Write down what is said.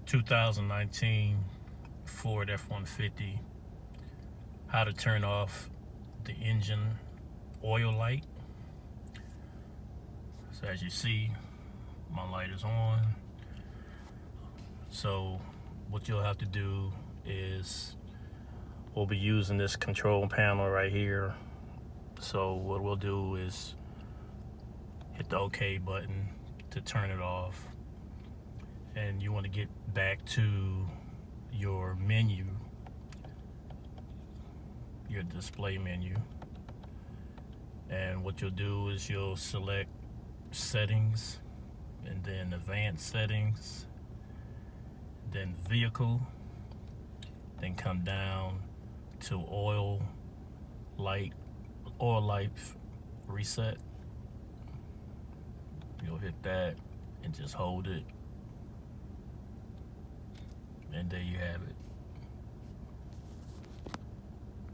2019 Ford F-150, how to turn off the engine oil light. So as you see, my light is on. So what you'll have to do is we'll be using this control panel right here. So what we'll do is hit the OK button to turn it off, and you want to get back to your menu, your display menu, and what you'll do is you'll select settings, and then advanced settings, then vehicle, then come down to oil light reset. You'll hit that and just hold it, and there you have it.